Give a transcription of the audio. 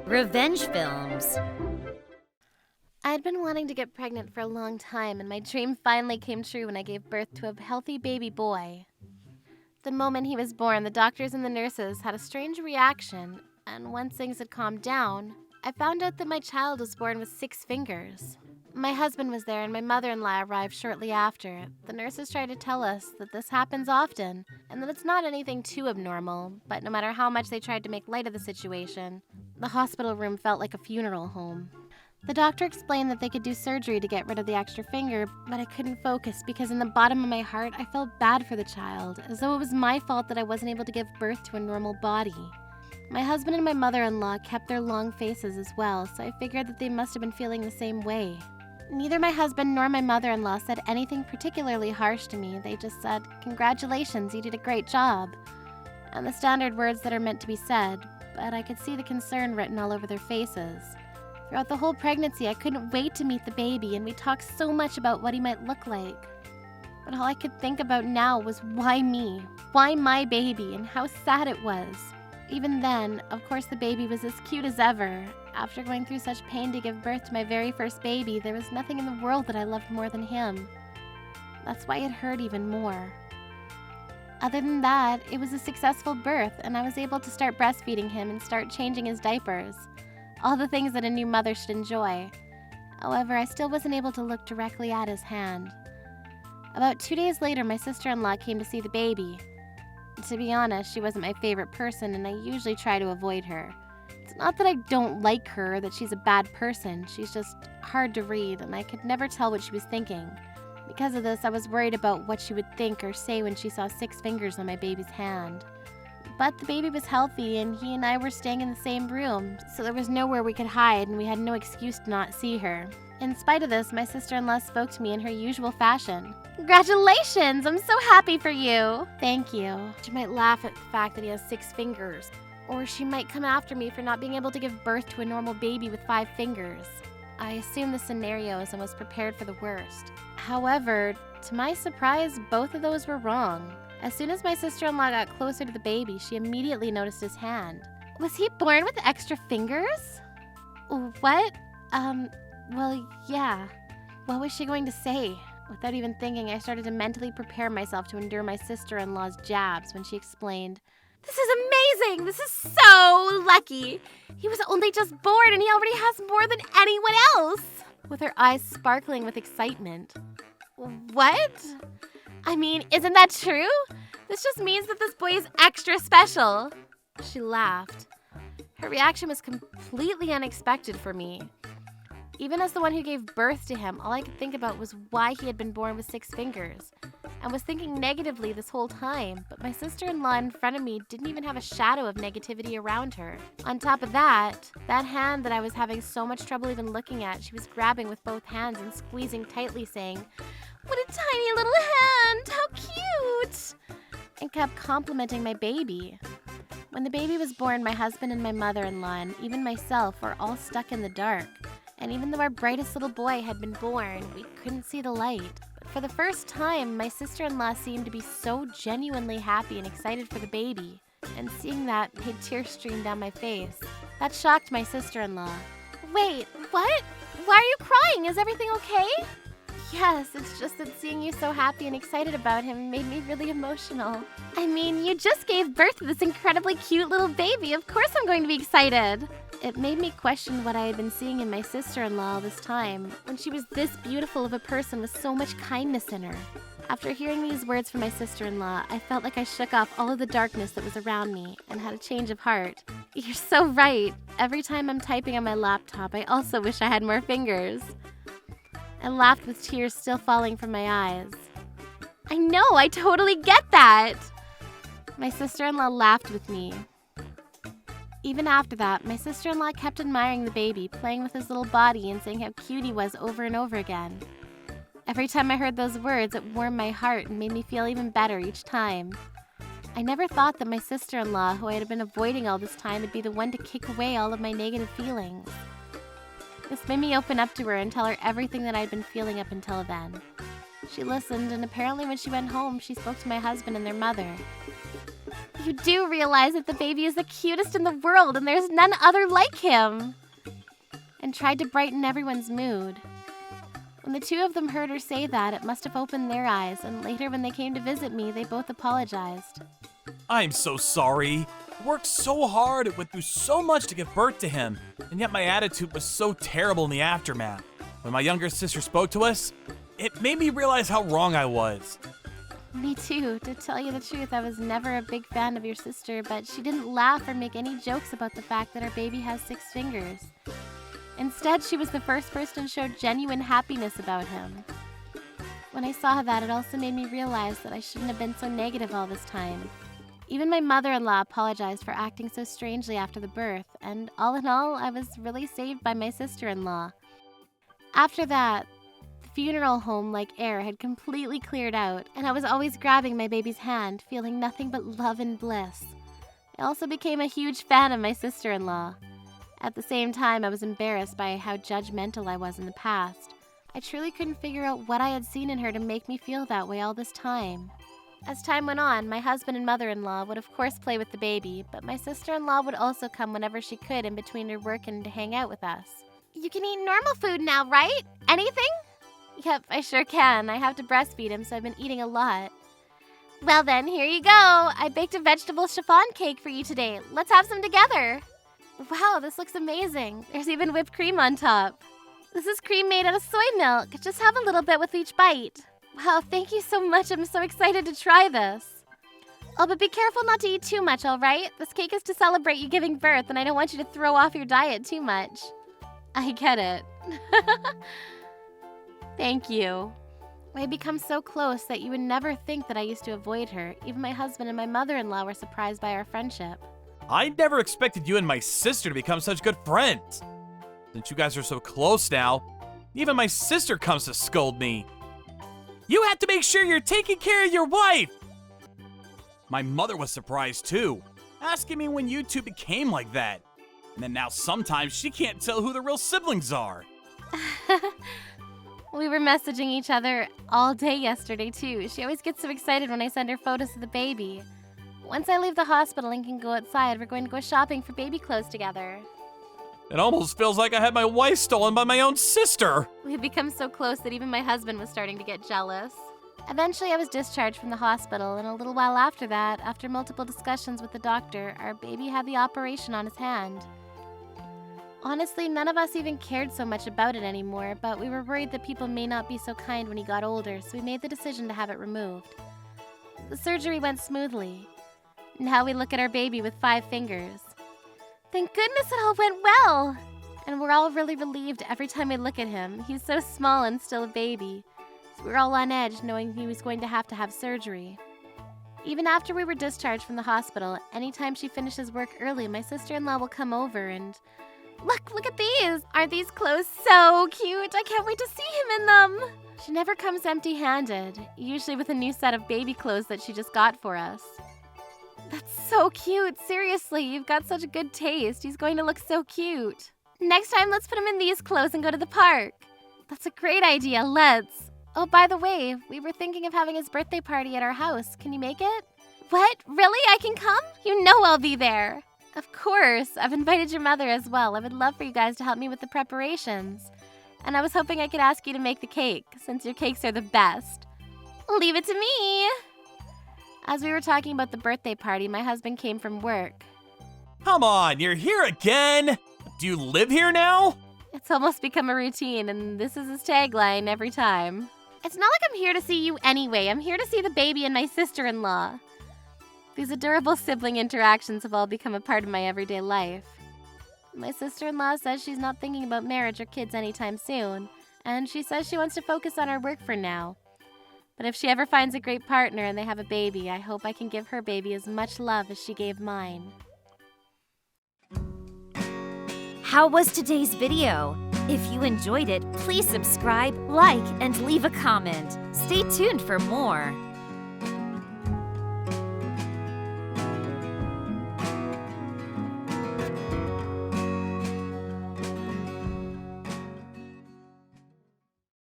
Revenge films. I'd been wanting to get pregnant for a long time, and my dream finally came true when I gave birth to a healthy baby boy. The moment he was born, the doctors and the nurses had a strange reaction, and once things had calmed down, I found out that my child was born with 6 fingers. My husband was there and my mother-in-law arrived shortly after. The nurses tried to tell us that this happens often, and that it's not anything too abnormal, but no matter how much they tried to make light of the situation, the hospital room felt like a funeral home. The doctor explained that they could do surgery to get rid of the extra finger, but I couldn't focus because in the bottom of my heart, I felt bad for the child, as though it was my fault that I wasn't able to give birth to a normal body. My husband and my mother-in-law kept their long faces as well, so I figured that they must have been feeling the same way. Neither my husband nor my mother-in-law said anything particularly harsh to me. They just said, "Congratulations, you did a great job," and the standard words that are meant to be said, but I could see the concern written all over their faces. Throughout the whole pregnancy, I couldn't wait to meet the baby, and we talked so much about what he might look like. But all I could think about now was why me? Why my baby? And how sad it was. Even then, of course, the baby was as cute as ever. After going through such pain to give birth to my very first baby, there was nothing in the world that I loved more than him. That's why it hurt even more. Other than that, it was a successful birth, and I was able to start breastfeeding him and start changing his diapers. All the things that a new mother should enjoy. However, I still wasn't able to look directly at his hand. About 2 days later, my sister-in-law came to see the baby. To be honest, she wasn't my favorite person, and I usually try to avoid her. It's not that I don't like her or that she's a bad person. She's just hard to read, and I could never tell what she was thinking. Because of this, I was worried about what she would think or say when she saw 6 fingers on my baby's hand. But the baby was healthy, and he and I were staying in the same room, so there was nowhere we could hide, and we had no excuse to not see her. In spite of this, my sister-in-law spoke to me in her usual fashion. "Congratulations! I'm so happy for you!" "Thank you." She might laugh at the fact that he has 6 fingers. Or she might come after me for not being able to give birth to a normal baby with 5 fingers. I assumed the scenarios and was prepared for the worst. However, to my surprise, both of those were wrong. As soon as my sister-in-law got closer to the baby, she immediately noticed his hand. "Was he born with extra fingers?" "What? Well, yeah." What was she going to say? Without even thinking, I started to mentally prepare myself to endure my sister-in-law's jabs when she explained, "This is amazing! This is so lucky! He was only just born and he already has more than anyone else!" With her eyes sparkling with excitement. "What? I mean, isn't that true? This just means that this boy is extra special." She laughed. Her reaction was completely unexpected for me. Even as the one who gave birth to him, all I could think about was why he had been born with 6 fingers. I was thinking negatively this whole time, but my sister-in-law in front of me didn't even have a shadow of negativity around her. On top of that hand that I was having so much trouble even looking at, she was grabbing with both hands and squeezing tightly, saying, "What a tiny little hand! How cute!" and kept complimenting my baby. When the baby was born, my husband and my mother-in-law and even myself were all stuck in the dark. And even though our brightest little boy had been born, we couldn't see the light. But for the first time, my sister-in-law seemed to be so genuinely happy and excited for the baby. And seeing that made tears stream down my face. That shocked my sister-in-law. "Wait, what? Why are you crying? Is everything okay?" "Yes, it's just that seeing you so happy and excited about him made me really emotional." "I mean, you just gave birth to this incredibly cute little baby. Of course I'm going to be excited." It made me question what I had been seeing in my sister-in-law all this time, when she was this beautiful of a person with so much kindness in her. After hearing these words from my sister-in-law, I felt like I shook off all of the darkness that was around me and had a change of heart. You're so right. Every time I'm typing on my laptop, I also wish I had more fingers. I laughed with tears still falling from my eyes. "I know, I totally get that!" My sister-in-law laughed with me. Even after that, my sister-in-law kept admiring the baby, playing with his little body and saying how cute he was over and over again. Every time I heard those words, it warmed my heart and made me feel even better each time. I never thought that my sister-in-law, who I had been avoiding all this time, would be the one to kick away all of my negative feelings. This made me open up to her and tell her everything that I'd been feeling up until then. She listened, and apparently when she went home, she spoke to my husband and their mother. You do realize that the baby is the cutest in the world and there's none other like him. And tried to brighten everyone's mood. When the two of them heard her say that, it must have opened their eyes, and later when they came to visit me, they both apologized. I'm so sorry. I worked so hard and went through so much to give birth to him, and yet my attitude was so terrible in the aftermath. When my younger sister spoke to us, it made me realize how wrong I was. Me too. To tell you the truth, I was never a big fan of your sister, but she didn't laugh or make any jokes about the fact that our baby has 6 fingers. Instead, she was the first person to show genuine happiness about him. When I saw that, it also made me realize that I shouldn't have been so negative all this time. Even my mother-in-law apologized for acting so strangely after the birth, and all in all, I was really saved by my sister-in-law. After that, the funeral home-like air had completely cleared out, and I was always grabbing my baby's hand, feeling nothing but love and bliss. I also became a huge fan of my sister-in-law. At the same time, I was embarrassed by how judgmental I was in the past. I truly couldn't figure out what I had seen in her to make me feel that way all this time. As time went on, my husband and mother-in-law would of course play with the baby, but my sister-in-law would also come whenever she could in between her work and to hang out with us. You can eat normal food now, right? Anything? Yep, I sure can. I have to breastfeed him, so I've been eating a lot. Well then, here you go. I baked a vegetable chiffon cake for you today. Let's have some together. Wow, this looks amazing. There's even whipped cream on top. This is cream made out of soy milk. Just have a little bit with each bite. Wow, thank you so much. I'm so excited to try this. Oh, but be careful not to eat too much, all right? This cake is to celebrate you giving birth, and I don't want you to throw off your diet too much. I get it. Thank you. We had become so close that you would never think that I used to avoid her. Even my husband and my mother-in-law were surprised by our friendship. I never expected you and my sister to become such good friends. Since you guys are so close now, even my sister comes to scold me. You have to make sure you're taking care of your wife! My mother was surprised too, asking me when you two became like that. And then now sometimes she can't tell who the real siblings are. We were messaging each other all day yesterday too. She always gets so excited when I send her photos of the baby. Once I leave the hospital and can go outside, we're going to go shopping for baby clothes together. It almost feels like I had my wife stolen by my own sister. We had become so close that even my husband was starting to get jealous. Eventually, I was discharged from the hospital, and a little while after that, after multiple discussions with the doctor, our baby had the operation on his hand. Honestly, none of us even cared so much about it anymore, but we were worried that people may not be so kind when he got older, so we made the decision to have it removed. The surgery went smoothly. Now we look at our baby with 5 fingers. Thank goodness it all went well! And we're all really relieved every time we look at him. He's so small and still a baby. So we're all on edge knowing he was going to have surgery. Even after we were discharged from the hospital, anytime she finishes work early, my sister-in-law will come over and... Look at these! Aren't these clothes so cute? I can't wait to see him in them! She never comes empty-handed, usually with a new set of baby clothes that she just got for us. That's so cute. Seriously, you've got such good taste. He's going to look so cute. Next time, let's put him in these clothes and go to the park. That's a great idea. Let's. Oh, by the way, we were thinking of having his birthday party at our house. Can you make it? What? Really? I can come? You know I'll be there. Of course. I've invited your mother as well. I would love for you guys to help me with the preparations. And I was hoping I could ask you to make the cake, since your cakes are the best. Leave it to me. As we were talking about the birthday party, my husband came from work. Come on, you're here again? Do you live here now? It's almost become a routine, and this is his tagline every time. It's not like I'm here to see you anyway. I'm here to see the baby and my sister-in-law. These adorable sibling interactions have all become a part of my everyday life. My sister-in-law says she's not thinking about marriage or kids anytime soon, and she says she wants to focus on her work for now. But if she ever finds a great partner and they have a baby, I hope I can give her baby as much love as she gave mine. How was today's video? If you enjoyed it, please subscribe, like, and leave a comment. Stay tuned for more.